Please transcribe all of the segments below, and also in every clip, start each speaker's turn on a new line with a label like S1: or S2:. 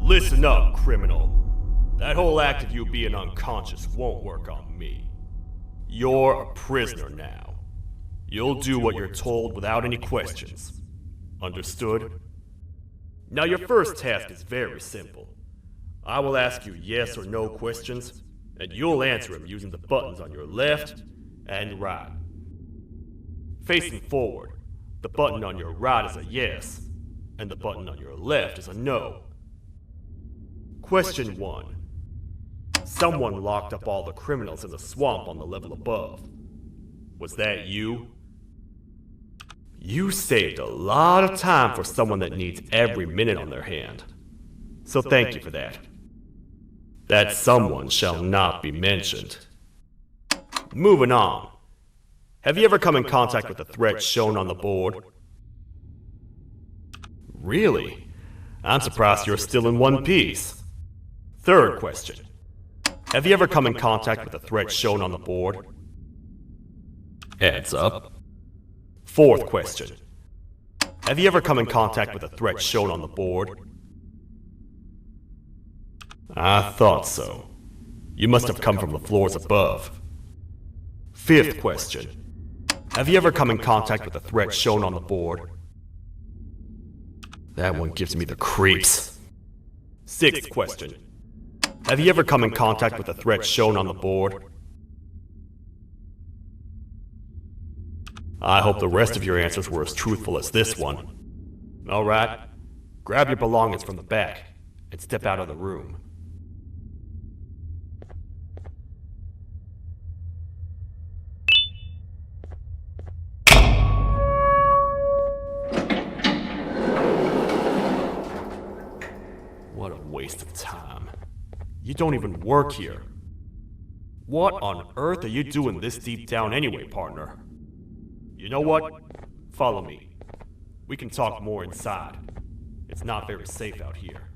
S1: Listen up, criminal. That whole act of you being unconscious won't work on me. You're a prisoner now. You'll do what you're told without any questions. Understood? Now your first task is very simple. I will ask you yes or no questions, and you'll answer them using the buttons on your left and right. Facing forward, the button on your right is a yes, and the button on your left is a no. Question 1. Someone locked up all the criminals in the swamp on the level above. Was that you? You saved a lot of time for someone that needs every minute on their hand. So thank you for that. That someone shall not be mentioned. Moving on. Have you ever come in contact with the threat shown on the board? Really? I'm surprised you're still in one piece. Third question. Have you ever come in contact with the threat shown on the board? Heads up. Fourth question. Have you ever come in contact with the threat shown on the board? I thought so. You must have come from the floors above. Fifth question. Have you ever come in contact with the threat shown on the board? That one gives me the creeps. Sixth question. Have you ever come in contact with the threat shown on the board? I hope the rest of your answers were as truthful as this one. Alright, grab your belongings from the back and step out of the room. What a waste of time. You don't even work here. What on earth are you doing this deep down anyway, partner? You know what? Follow me. We can talk more inside. It's not very safe out here.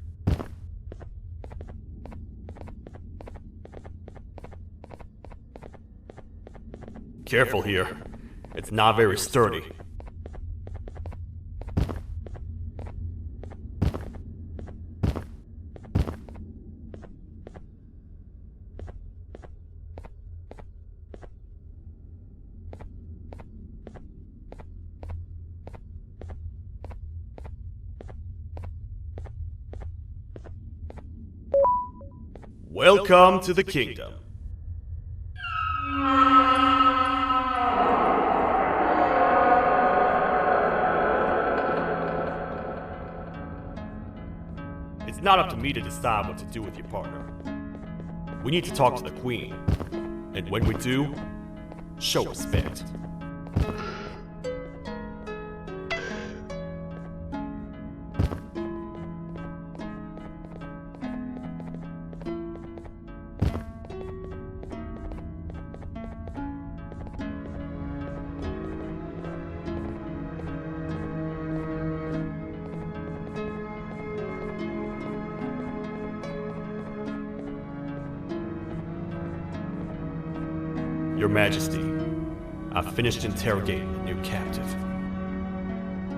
S1: Careful here. It's not very sturdy. Welcome to the kingdom. It's not up to me to decide what to do with your partner. We need to talk to the Queen. And when we do, show respect. Your Majesty, I've finished interrogating the new captive.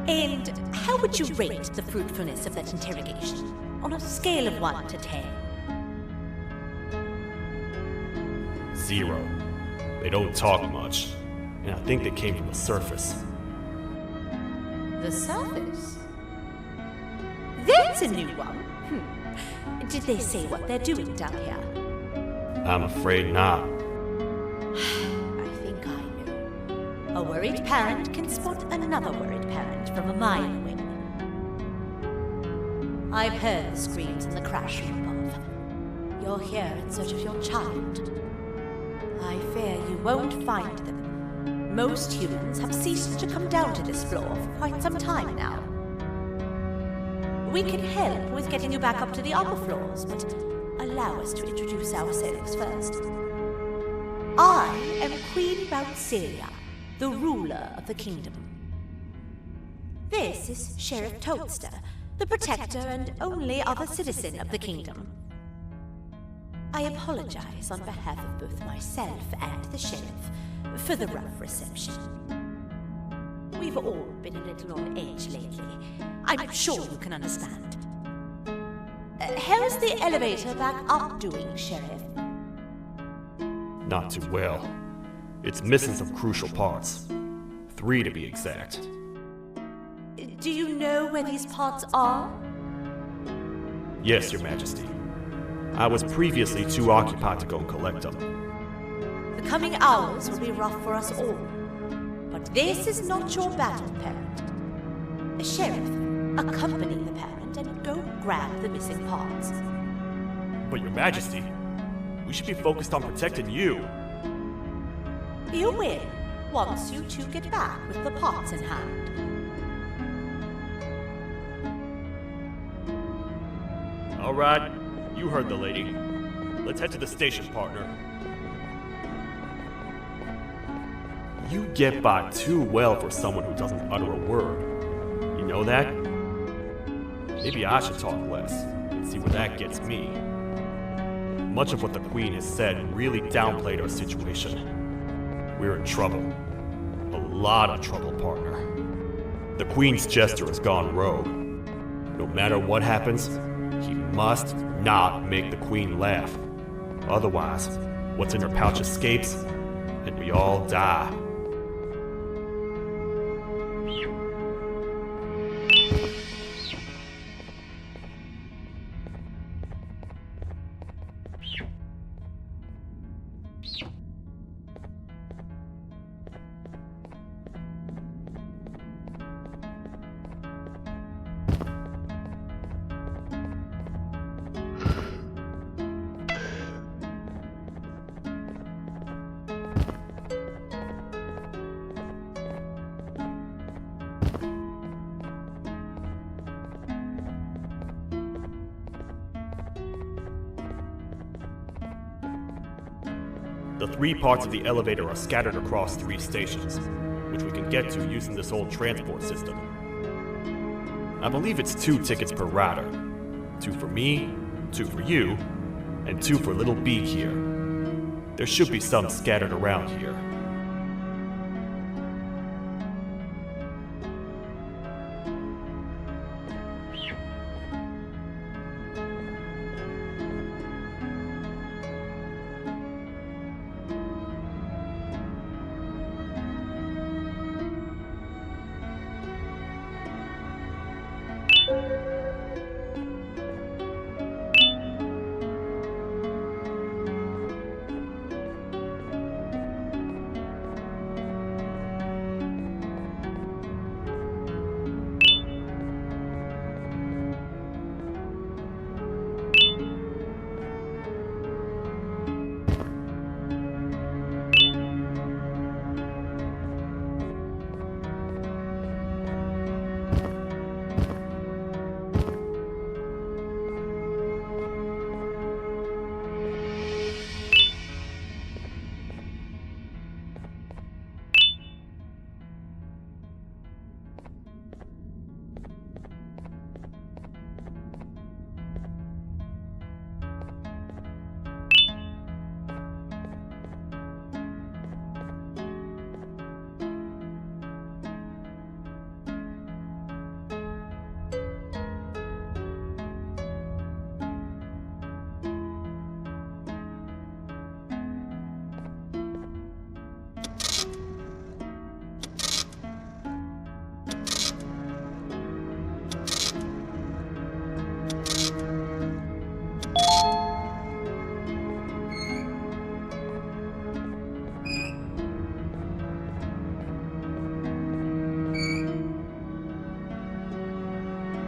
S2: And how would you rate the fruitfulness of that interrogation, on a scale of 1 to 10?
S1: 0. They don't talk much, and I think they came from the surface.
S2: The surface? That's a new one. Did they say what they're doing down here?
S1: I'm afraid not.
S2: I think I know. A worried parent can spot another worried parent from a mile away. I've heard the screams in the crash from above. You're here in search of your child. I fear you won't find them. Most humans have ceased to come down to this floor for quite some time now. We can help with getting you back up to the upper floors, but allow us to introduce ourselves first. I am Queen Celia, the ruler of the kingdom. This is Sheriff Toadster, the protector and only other citizen of the kingdom. I apologize on behalf of both myself and the sheriff for the rough reception. We've all been a little on edge lately. I'm sure you can understand. How's the elevator back up doing, Sheriff?
S1: Not too well. It's missing some crucial parts. 3 to be exact.
S2: Do you know where these parts are?
S1: Yes, Your Majesty. I was previously too occupied to go and collect them.
S2: The coming hours will be rough for us all. But this is not your battle, parent. The sheriff, accompany the parent and go grab the missing parts.
S1: But Your Majesty, we should be focused on protecting you.
S2: You will, once you two get back with the parts in hand.
S1: All right, you heard the lady. Let's head to the station, partner. You get by too well for someone who doesn't utter a word. You know that? Maybe I should talk less and see where that gets me. Much of what the Queen has said really downplayed our situation. We're in trouble. A lot of trouble, partner. The Queen's jester has gone rogue. No matter what happens, he must not make the Queen laugh. Otherwise, what's in her pouch escapes, and we all die. The 3 parts of the elevator are scattered across 3 stations, which we can get to using this old transport system. I believe it's 2 tickets per rider. 2 for me, 2 for you, and 2 for Little Beak here. There should be some scattered around here.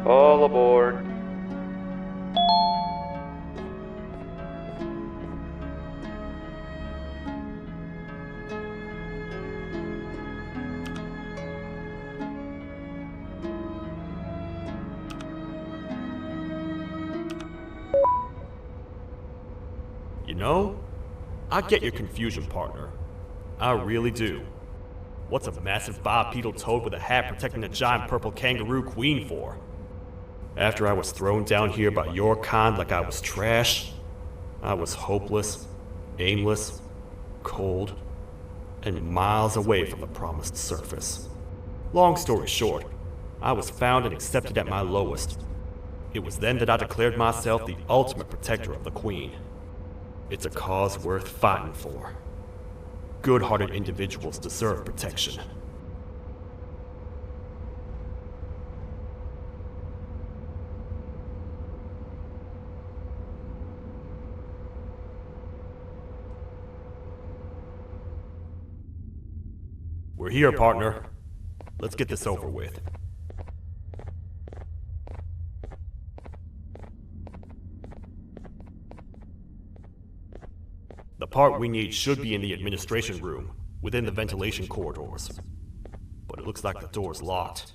S3: All aboard.
S1: You know, I get your confusion, partner. I really do. What's a massive bipedal toad with a hat protecting a giant purple kangaroo queen for? After I was thrown down here by your kind like I was trash, I was hopeless, aimless, cold, and miles away from the promised surface. Long story short, I was found and accepted at my lowest. It was then that I declared myself the ultimate protector of the Queen. It's a cause worth fighting for. Good-hearted individuals deserve protection. We're here, partner. Let's get this over with. The part we need should be in the administration room, within the ventilation corridors. But it looks like the door's locked.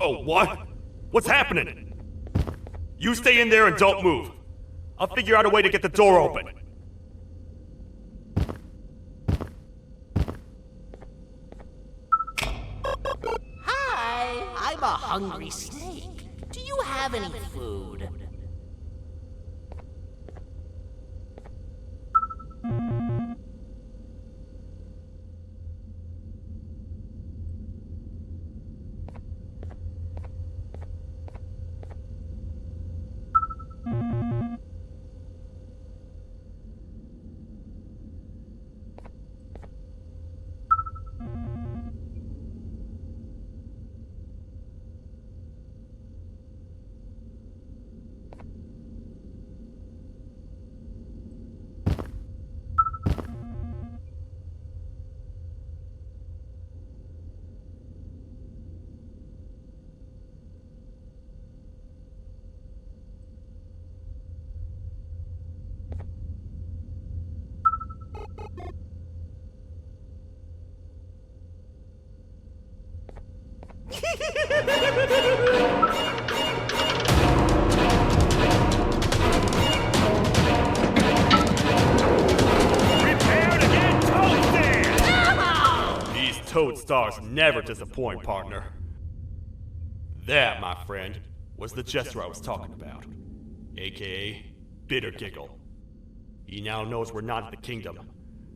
S1: Oh, what? What's happening? You stay in there and don't move. I'll figure out a way to get the door open.
S4: Hi, I'm a hungry snake. Do you have any food?
S1: Lodestars never disappoint, partner. That, my friend, was the jester I was talking about, aka Bitter Giggle. He now knows we're not in the kingdom.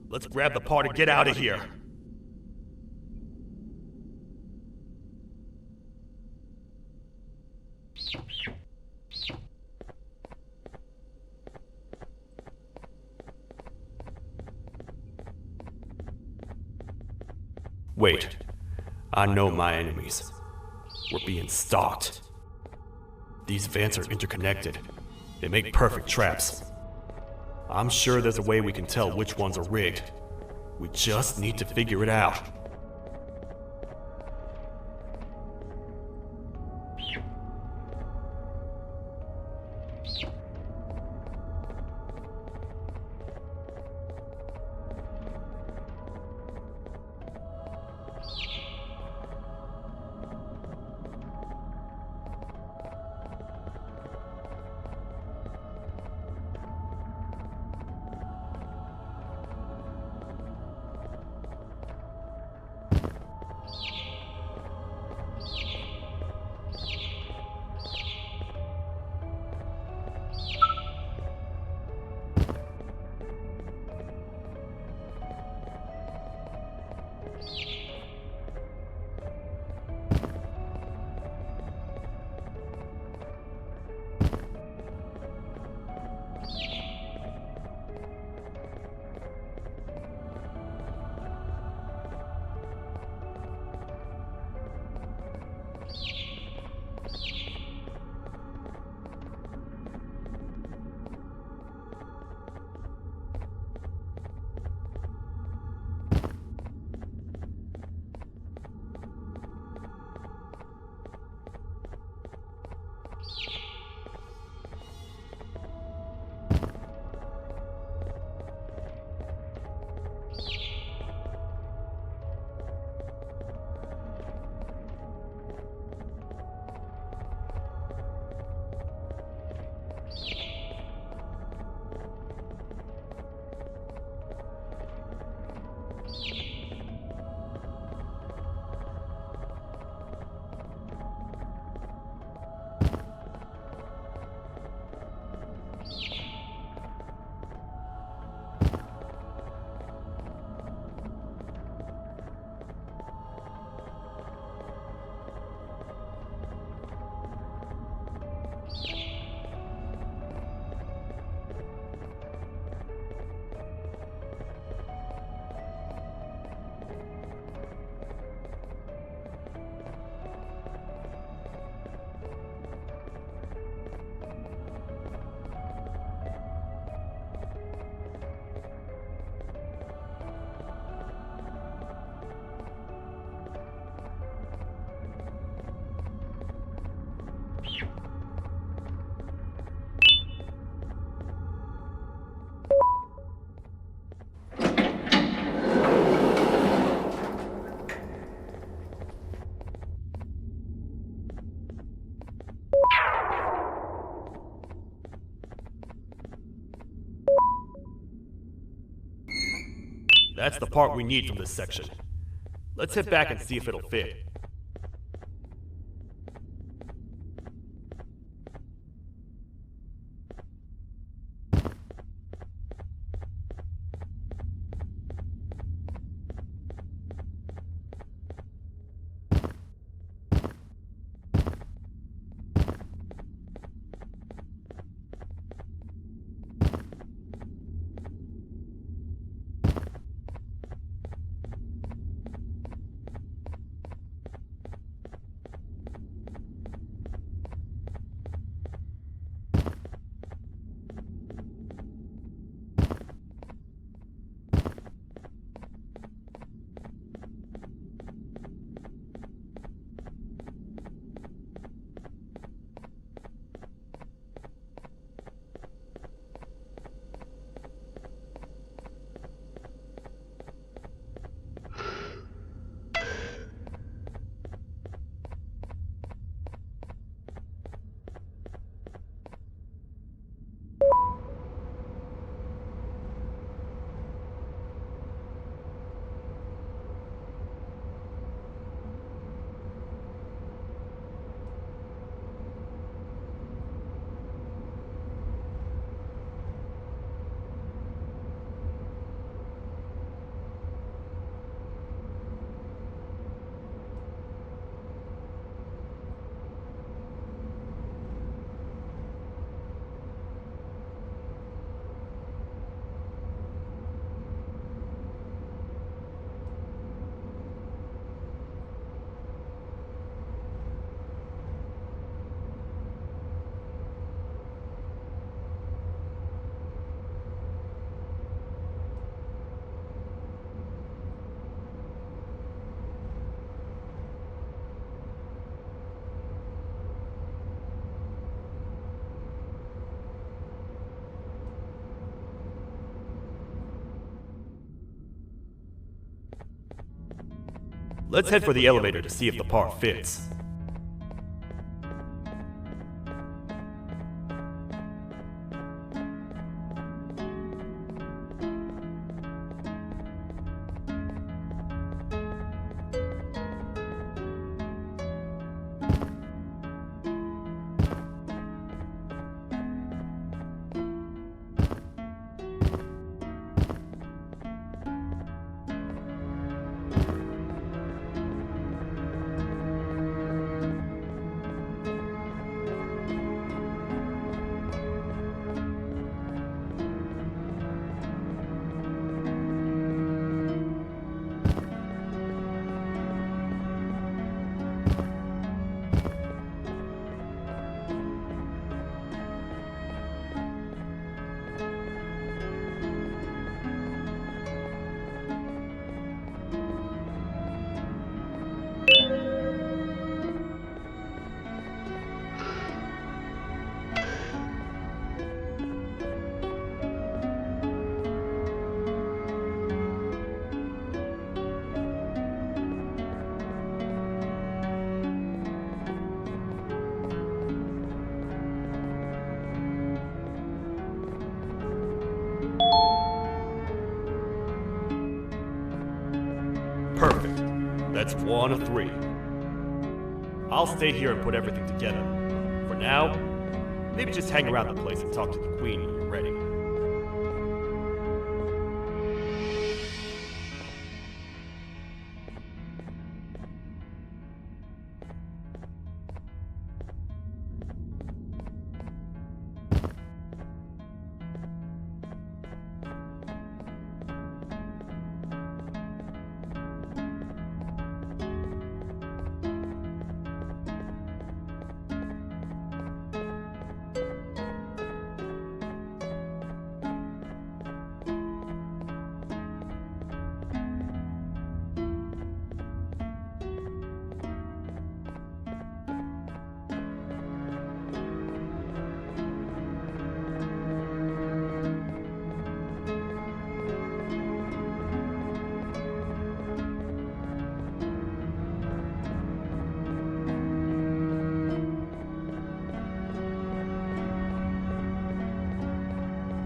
S1: Let's grab the part and get out of here. Wait, I know my enemies. We're being stalked. These vents are interconnected. They make perfect traps. I'm sure there's a way we can tell which ones are rigged. We just need to figure it out. That's the part we need from this section. Let's head back and see if it'll fit. Let's head for the elevator to see if the part fits. Perfect. That's 1 of 3. I'll stay here and put everything together. For now, maybe just hang around the place and talk to the Queen when you're ready.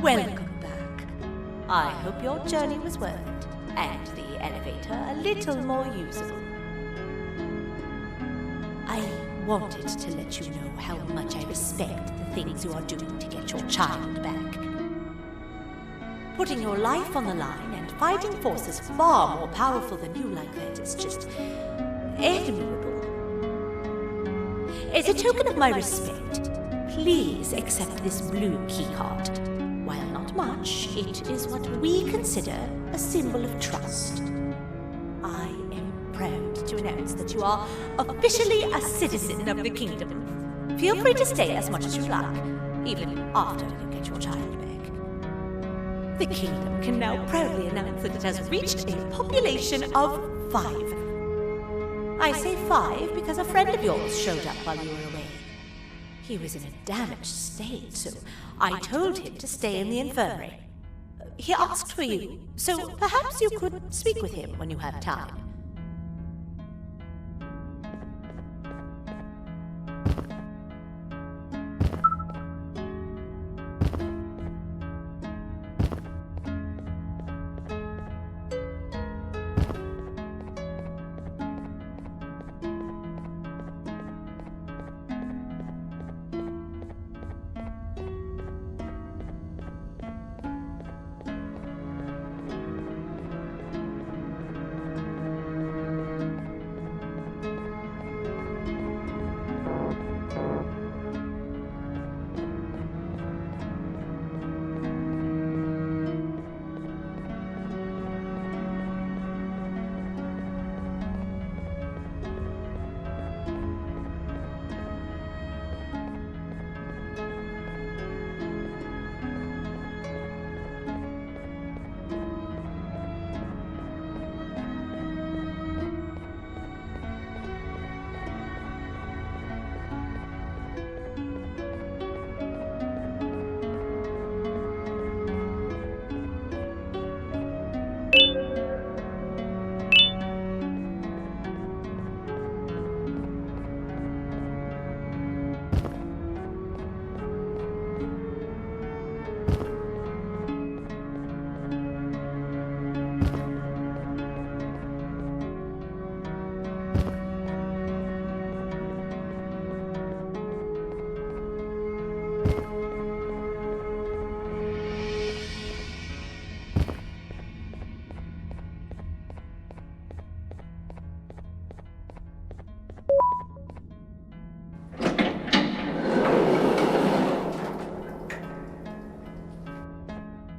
S2: Welcome back. I hope your journey was worth it, and the elevator a little more usable. I wanted to let you know how much I respect the things you are doing to get your child back. Putting your life on the line and fighting forces far more powerful than you like that is just admirable. As a token of my respect, please accept this blue keycard. While not much, it is what we consider a symbol of trust. I am proud to announce that you are officially a citizen of the kingdom. Feel free to stay as much as you like, even after you get your child back. The kingdom can now proudly announce that it has reached a population of 5. I say 5 because a friend of yours showed up while you were away. He was in a damaged state, so I told him to stay in the infirmary. He asked for you, so perhaps you could speak with him when you have time.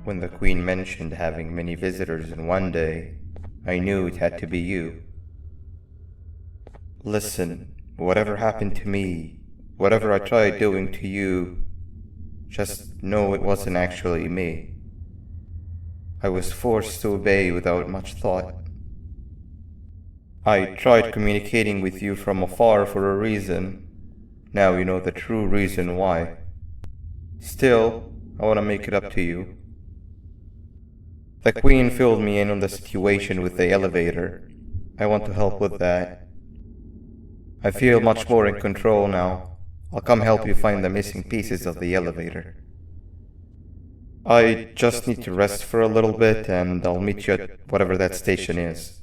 S3: When the Queen mentioned having many visitors in one day, I knew it had to be you. Listen, whatever happened to me, whatever I tried doing to you, just know it wasn't actually me. I was forced to obey without much thought. I tried communicating with you from afar for a reason. Now you know the true reason why. Still, I want to make it up to you. The Queen filled me in on the situation with the elevator. I want to help with that. I feel much more in control now. I'll come help you find the missing pieces of the elevator. I just need to rest for a little bit and I'll meet you at whatever that station is.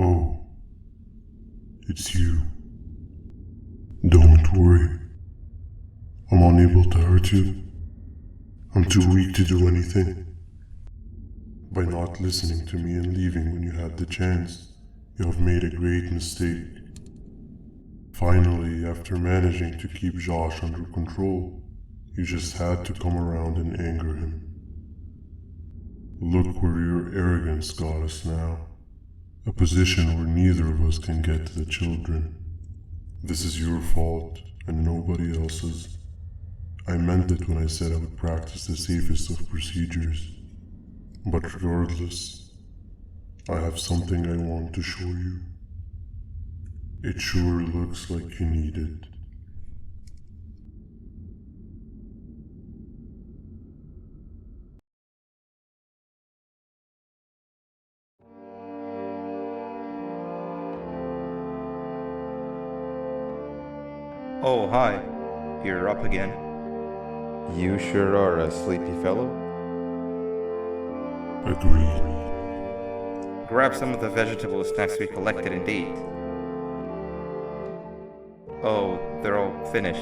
S5: Oh, it's you. Don't worry. I'm unable to hurt you. I'm too weak to do anything. By not listening to me and leaving when you had the chance, you have made a great mistake. Finally, after managing to keep Josh under control, you just had to come around and anger him. Look where your arrogance got us now. A position where neither of us can get to the children. This is your fault and nobody else's. I meant it when I said I would practice the safest of procedures. But regardless, I have something I want to show you. It sure looks like you need it.
S3: Oh, hi. You're up again. You sure are a sleepy fellow.
S5: Agreed.
S3: Grab some of the vegetable snacks we collected and eat. Oh, they're all finished.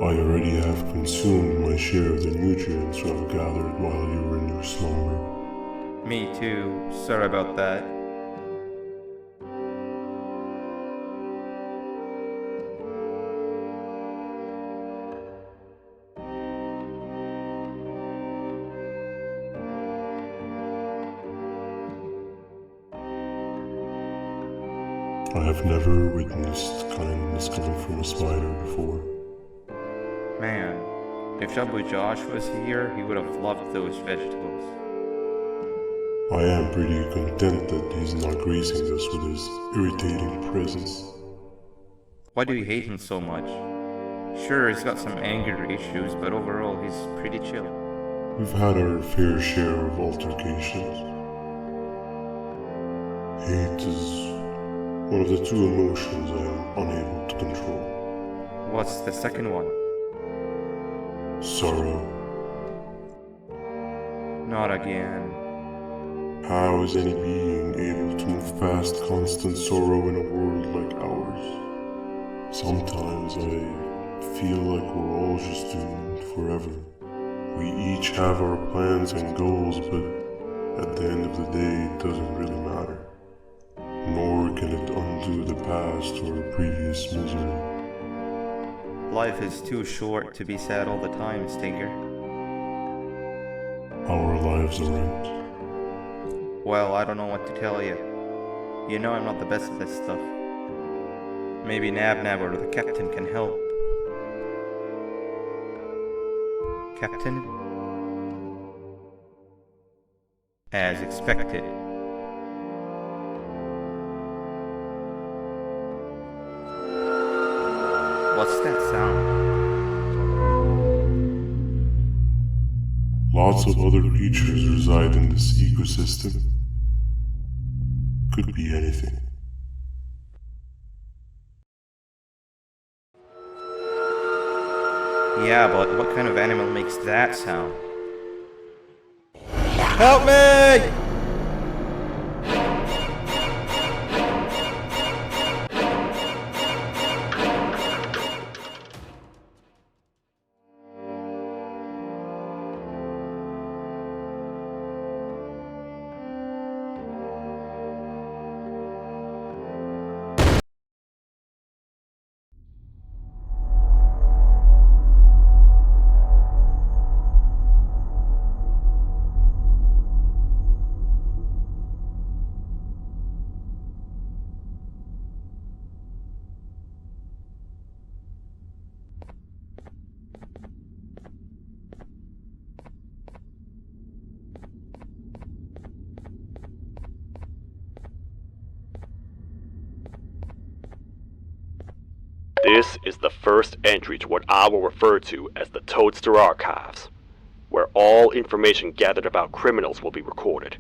S5: I already have consumed my share of the nutrients you have gathered while you were in your slumber.
S3: Me too. Sorry about that.
S5: I have never witnessed kindness coming from a spider before.
S3: Man, if Jabu Josh was here, he would have loved those vegetables.
S5: I am pretty content that he's not gracing us with his irritating presence.
S3: Why do you hate him so much? Sure, he's got some anger issues, but overall he's pretty chill.
S5: We've had our fair share of altercations. Hate is one of the two emotions I am unable to control.
S3: What's the second one?
S5: Sorrow.
S3: Not again.
S5: How is any being able to move past constant sorrow in a world like ours? Sometimes I feel like we're all just doomed forever. We each have our plans and goals, but at the end of the day, it doesn't really matter. Nor can it undo the past or previous misery.
S3: Life is too short to be sad all the time, Stinger.
S5: Our lives aren't.
S3: Well, I don't know what to tell you. You know I'm not the best at this stuff. Maybe Nab or the captain can help. Captain? As expected. What's that sound?
S5: Lots of other creatures reside in this ecosystem. Could be anything.
S3: Yeah, but what kind of animal makes that sound? Help me!
S1: This is the first entry to what I will refer to as the Toadster Archives, where all information gathered about criminals will be recorded.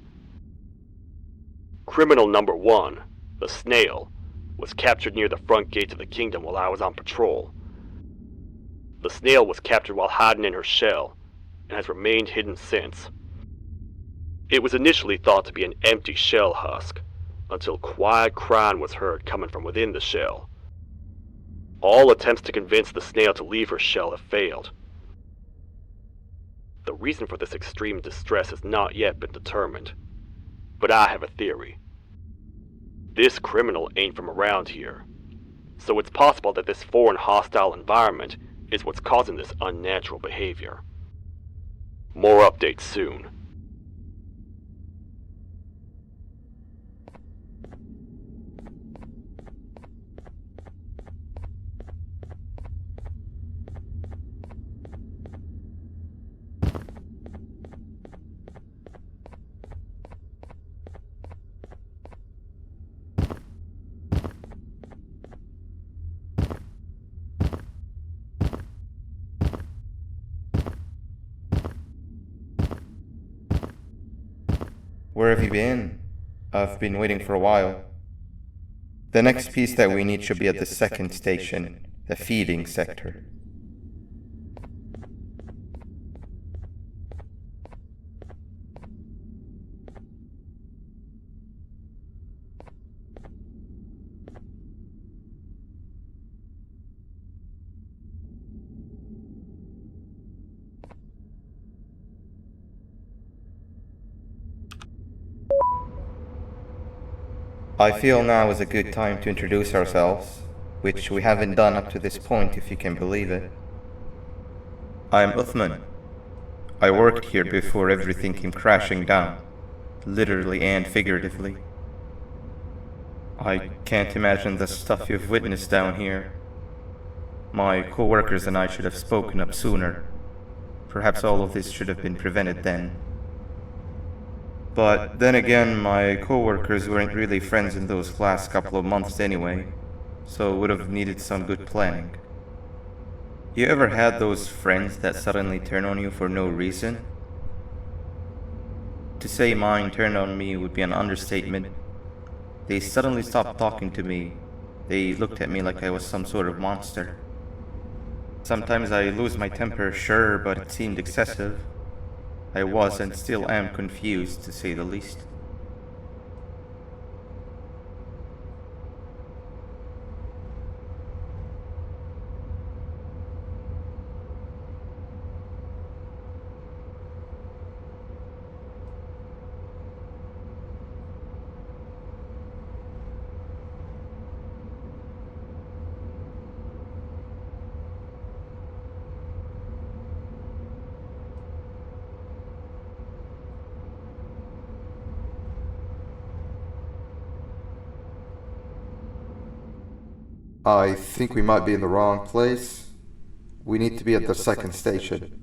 S1: Criminal number 1, the snail, was captured near the front gates of the kingdom while I was on patrol. The snail was captured while hiding in her shell, and has remained hidden since. It was initially thought to be an empty shell husk, until quiet crying was heard coming from within the shell. All attempts to convince the snail to leave her shell have failed. The reason for this extreme distress has not yet been determined, but I have a theory. This criminal ain't from around here, so it's possible that this foreign hostile environment is what's causing this unnatural behavior. More updates soon.
S3: Where have you been? I've been waiting for a while. The next piece that we need should be at the second station, the feeding sector. I feel now is a good time to introduce ourselves, which we haven't done up to this point if you can believe it. I'm Uthman. I worked here before everything came crashing down, literally and figuratively. I can't imagine the stuff you've witnessed down here. My co-workers and I should have spoken up sooner. Perhaps all of this should have been prevented then. But then again, my co-workers weren't really friends in those last couple of months anyway, so would have needed some good planning. You ever had those friends that suddenly turn on you for no reason? To say mine turned on me would be an understatement. They suddenly stopped talking to me. They looked at me like I was some sort of monster. Sometimes I lose my temper, sure, but it seemed excessive. I was and still am confused, to say the least. I think we might be in the wrong place. We need to be at the second station.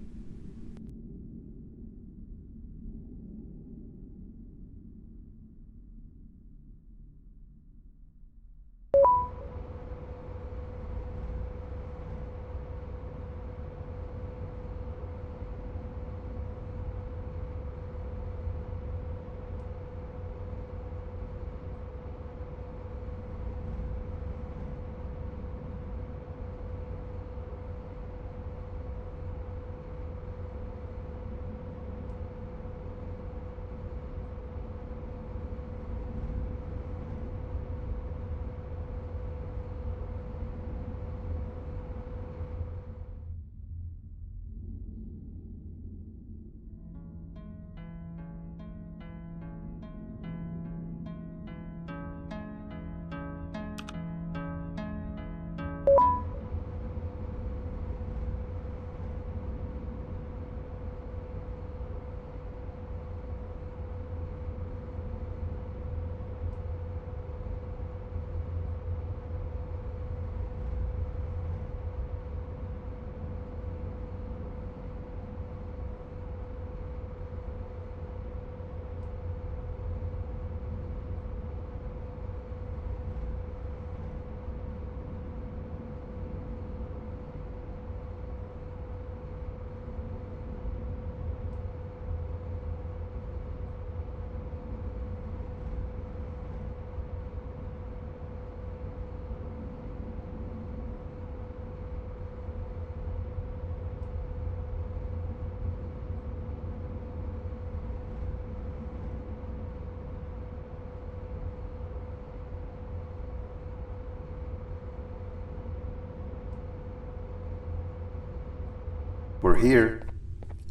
S3: We're here.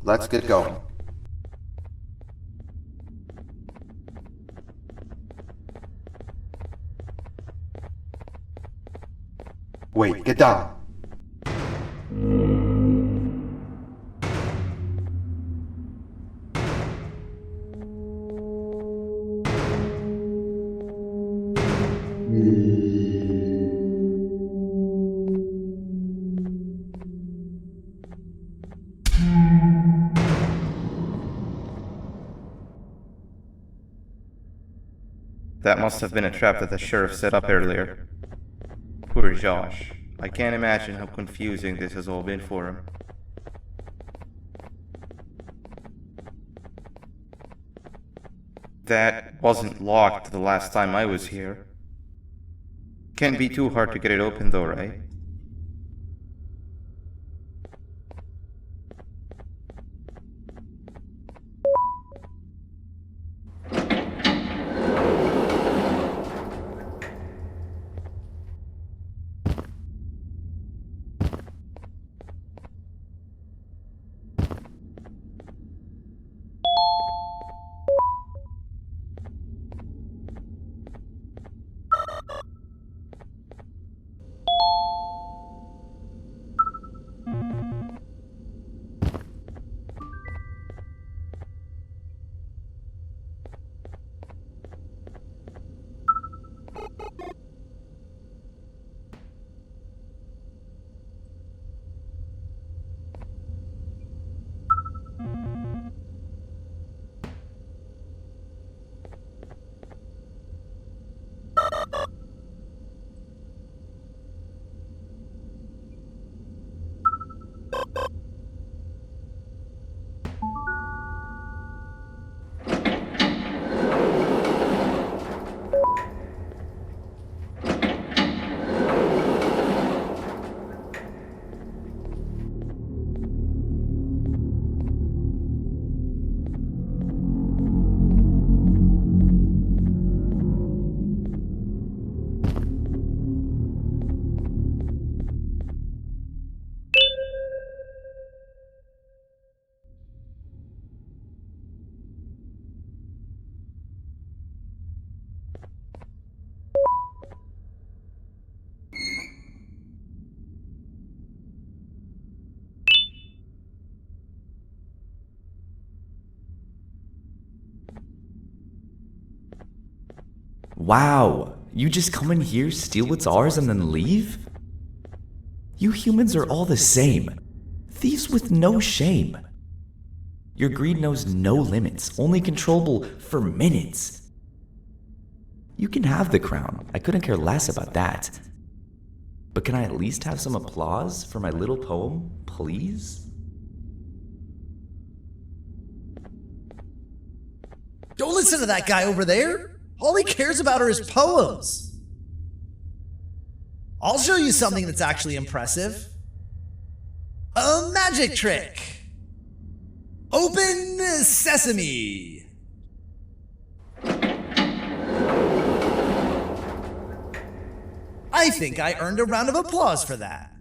S3: Let's get going. Wait, get down. That must have been a trap that the sheriff set up earlier. Poor Josh. I can't imagine how confusing this has all been for him. That wasn't locked the last time I was here. Can't be too hard to get it open though, right?
S6: Wow, You just come in here, steal what's ours, and then leave? You humans are all the same. Thieves with no shame. Your greed knows no limits, only controllable for minutes. You can have the crown. I couldn't care less about that. But can I at least have some applause for my little poem, please?
S7: Don't listen to that guy over there. All he cares about are his poems. I'll show you something that's actually impressive. A magic trick. Open sesame. I think I earned a round of applause for that.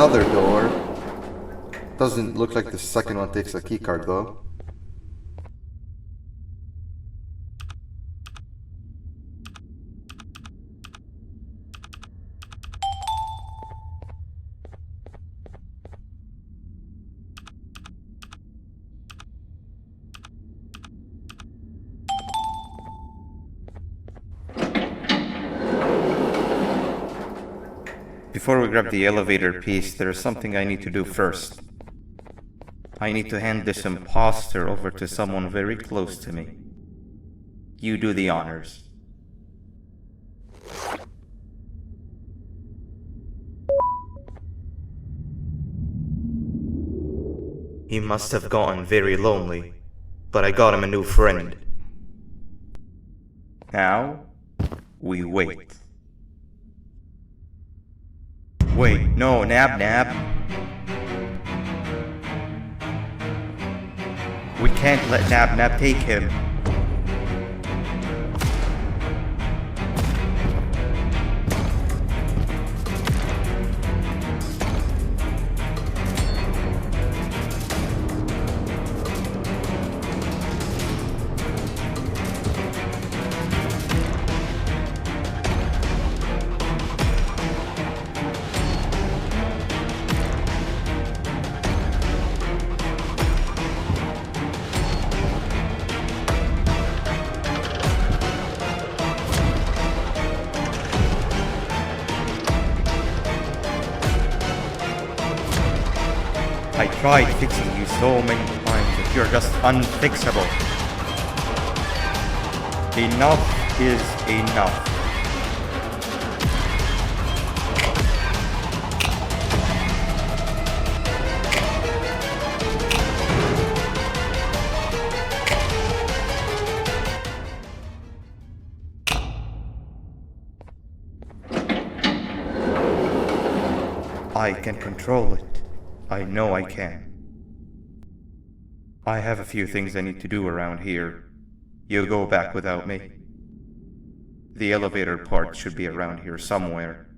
S3: another door. Doesn't look like the second one takes a keycard though. Before we grab the elevator piece, there's something I need to do first. I need to hand this imposter over to someone very close to me. You do the honors. He must have gotten very lonely, but I got him a new friend. Now, we wait. Wait, no, Nab. We can't let Nab take him. I tried fixing you so many times that you're just unfixable. Enough is enough. I can control it. I know I can. I have a few things I need to do around here. You'll go back without me. The elevator part should be around here somewhere.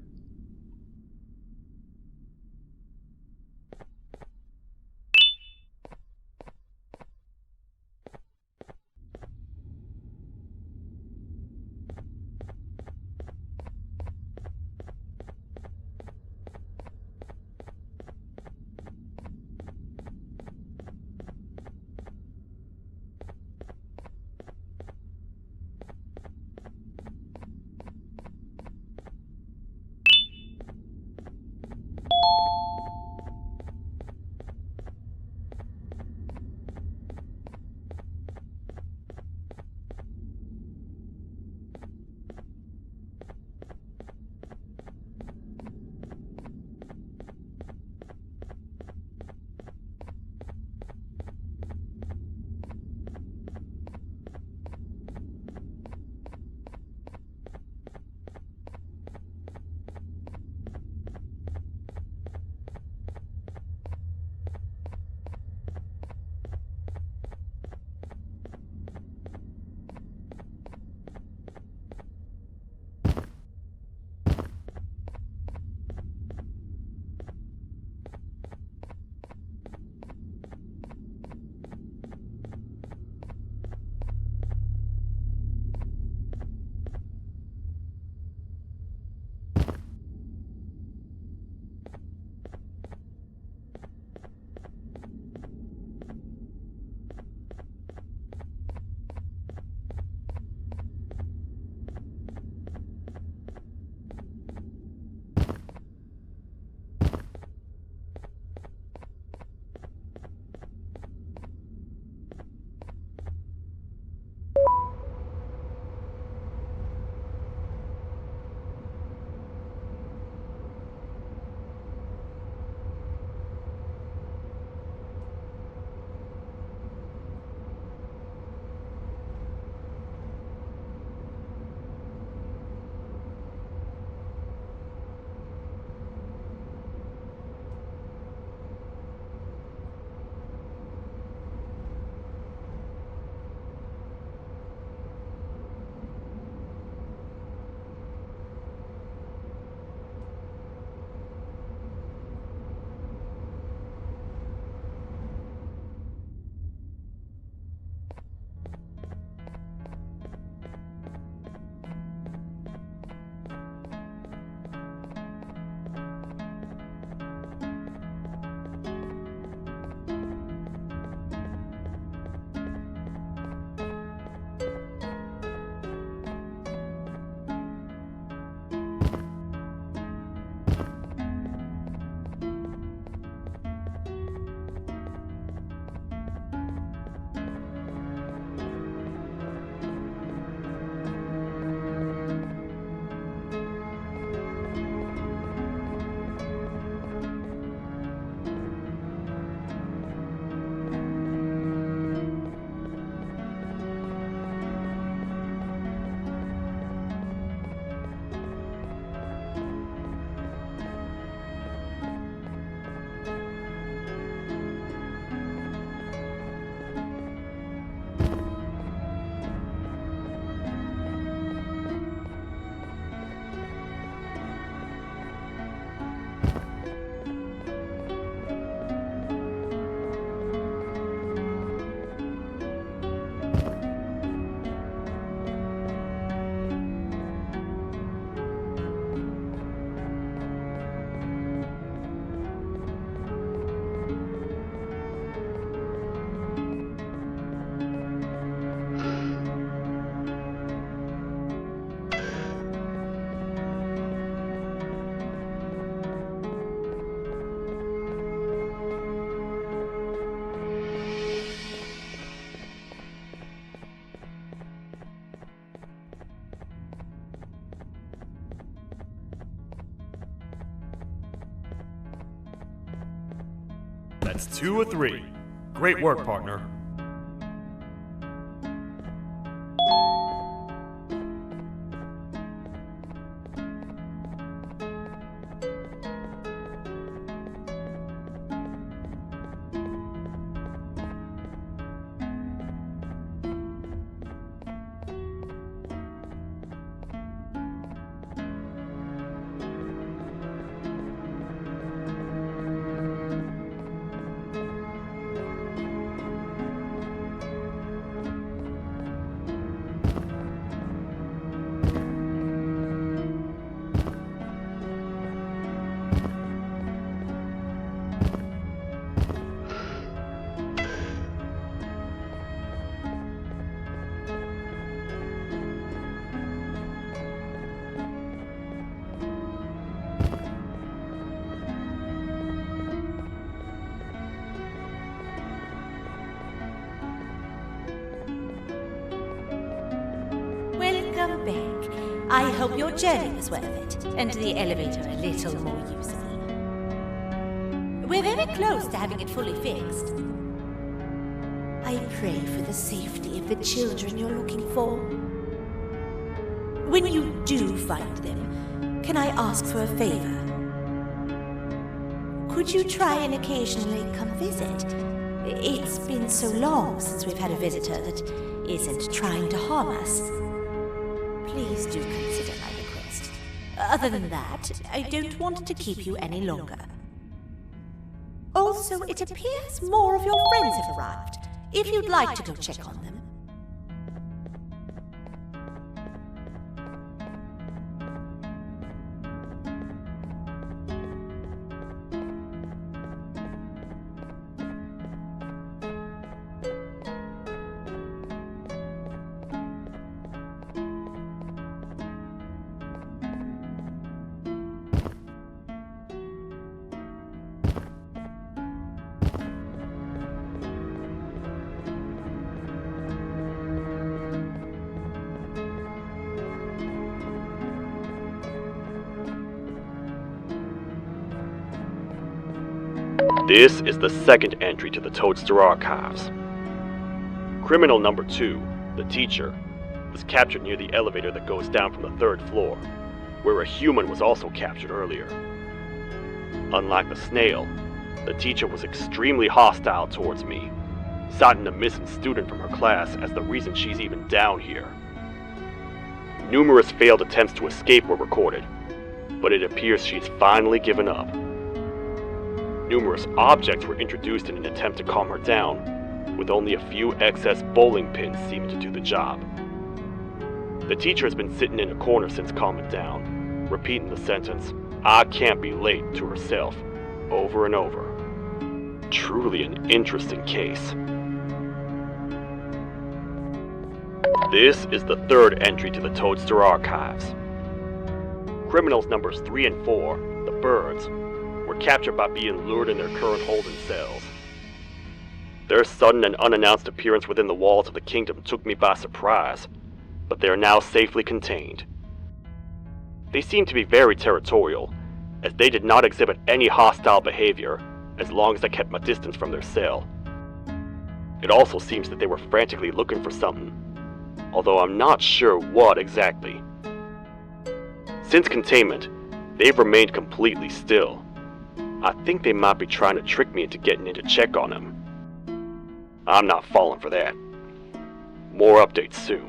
S1: That's 2 of 3. Great work, partner.
S2: Welcome back. I hope your journey was worth it, and the elevator a little more usable. We're very close to having it fully fixed. I pray for the safety of the children you're looking for. When you do find them, can I ask for a favor? Could you try and occasionally come visit? It's been so long since we've had a visitor that isn't trying to harm us. Please do consider my request. Other than that, I don't want to keep you any longer. Also, it appears more of your friends have arrived. If you'd like to go check on them.
S1: This is the second entry to the Toadster Archives. Criminal number 2, the teacher, was captured near the elevator that goes down from the 3rd floor, where a human was also captured earlier. Unlike the snail, the teacher was extremely hostile towards me, citing a missing student from her class as the reason she's even down here. Numerous failed attempts to escape were recorded, but it appears she's finally given up. Numerous objects were introduced in an attempt to calm her down, with only a few excess bowling pins seeming to do the job. The teacher has been sitting in a corner since calming down, repeating the sentence, "I can't be late," to herself, over and over. Truly an interesting case. This is the 3rd entry to the Toadster Archives. Criminals numbers 3 and 4, the birds, were captured by being lured in their current holding cells. Their sudden and unannounced appearance within the walls of the kingdom took me by surprise, but they are now safely contained. They seem to be very territorial, as they did not exhibit any hostile behavior as long as I kept my distance from their cell. It also seems that they were frantically looking for something, although I'm not sure what exactly. Since containment, they've remained completely still. I think they might be trying to trick me into getting in to check on them. I'm not falling for that. More updates soon.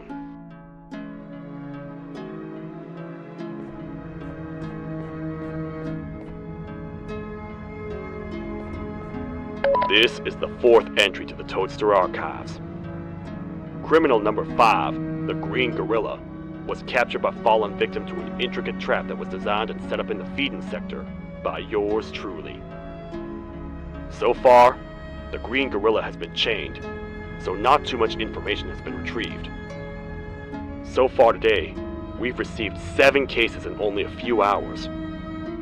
S1: This is the 4th entry to the Toadster Archives. Criminal number 5, the Green Gorilla, was captured by falling victim to an intricate trap that was designed and set up in the feeding sector by yours truly. So far, the Green Gorilla has been chained, so not too much information has been retrieved. So far today, we've received 7 cases in only a few hours.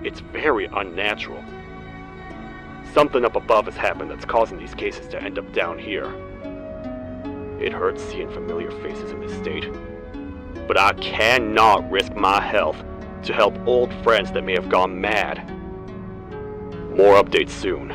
S1: It's very unnatural. Something up above has happened that's causing these cases to end up down here. It hurts seeing familiar faces in this state, but I cannot risk my health to help old friends that may have gone mad. More updates soon.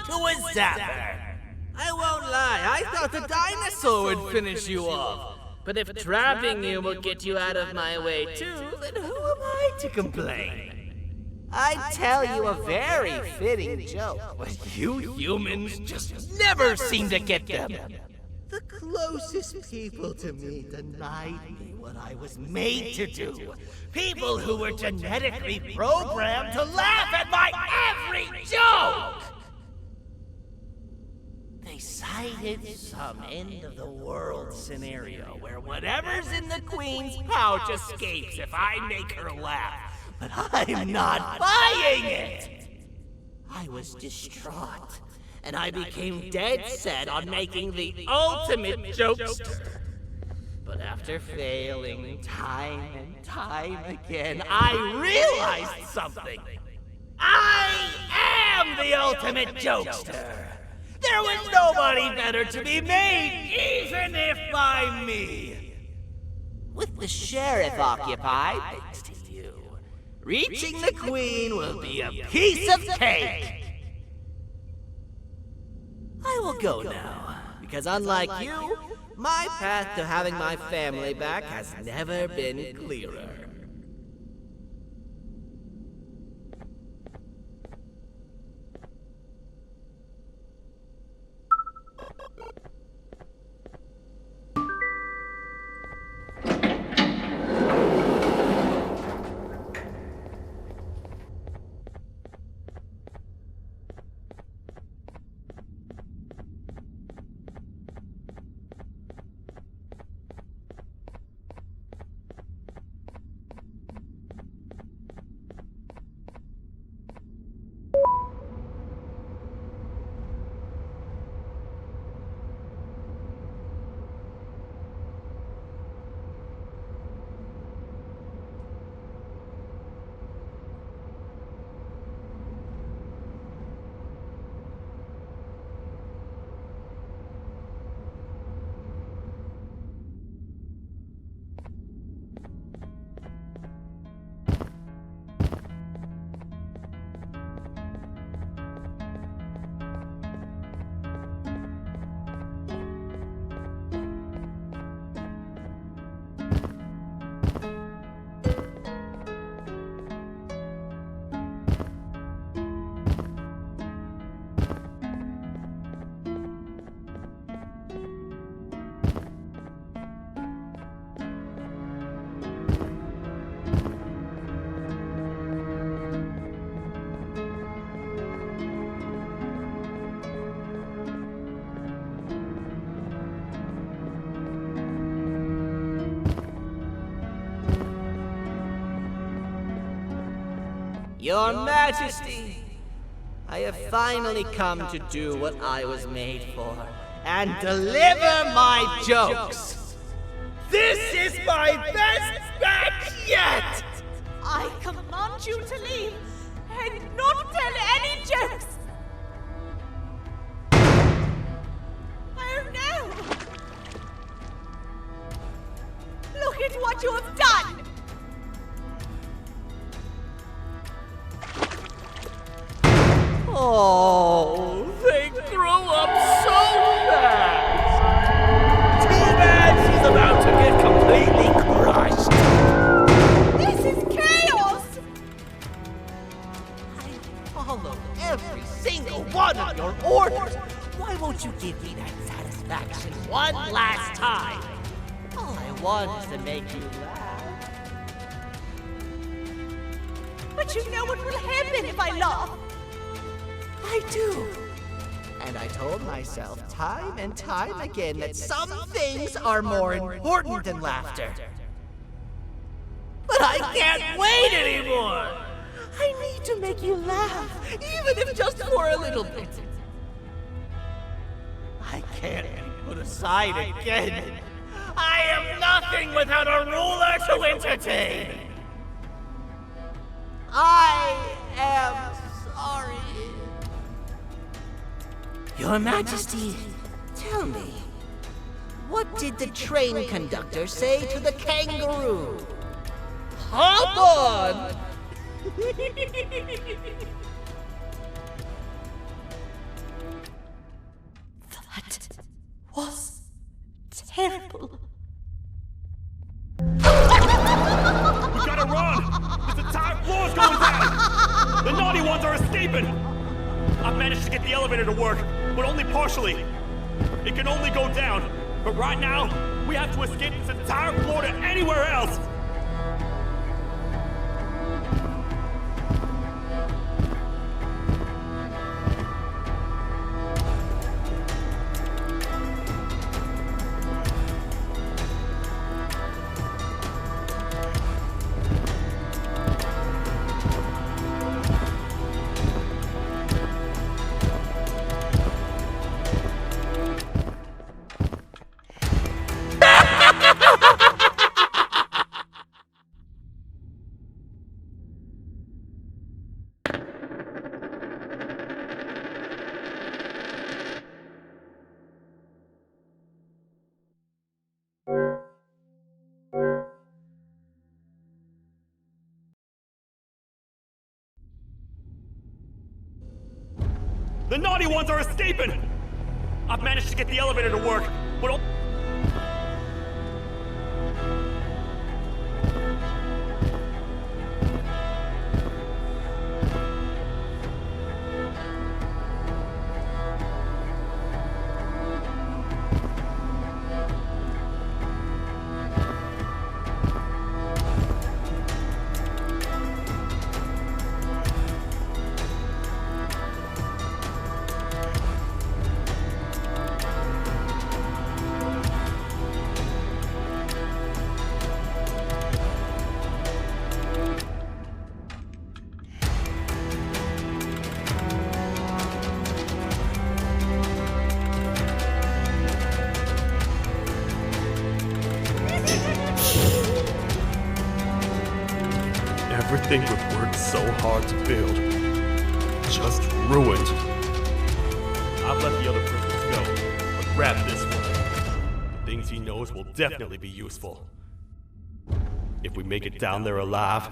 S8: to a zapper. I won't lie, I thought the dinosaur would finish you off. But if trapping you will get you out of my way too, then who am I to complain? I'd tell you a very fitting joke, but you humans just never seem to get them. The closest people to me denied me what I was made to do. People who were genetically programmed to laugh at my every joke! They cited some end-of-the-world scenario where whatever's in the Queen's pouch escapes if I make her laugh. But I'm not buying it! I was distraught, and I became dead set on making the ultimate jokester. But after failing time and time again, I realized something. I am the ultimate jokester! There was nobody better to be made, even if by me! With the sheriff occupied, thanks to you, reaching the Queen will be a piece of cake! I will go now, because unlike you, my path to having my family back has never been clearer. Your Majesty, I have finally come to do what I was made for, and deliver my jokes! This is my best batch yet!
S2: I command you to leave and not tell any jokes! Oh no! Look at what you have done!
S8: Oh, they grow up so fast! Too bad she's about to get completely crushed!
S2: This is chaos!
S8: I followed every single one of your orders! Why won't you give me that satisfaction one last time? All I want is to make you laugh.
S2: But you know what will happen if I laugh.
S8: I do. And I told myself time and time again that some things are more important than laughter. But I can't wait anymore! I need to make you laugh, even if just for a little bit. I can't be put aside again. I am nothing without a ruler to entertain. I am sorry. Your Majesty, tell me, what did the train conductor say to the kangaroo? Hop on!
S1: naughty ones are escaping! I've managed to get the elevator to work, but only partially. It can only go down, but right now, we have to escape this entire floor to anywhere else! The naughty ones are escaping! I've managed to get the elevator to work, but... Everything we've worked so hard to build, just ruined. I've let the other prisoners go, but grab this one. The things he knows will definitely be useful. If we make it down there alive,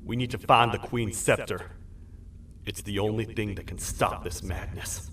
S1: we need to find the Queen's scepter. It's the only thing that can stop this madness.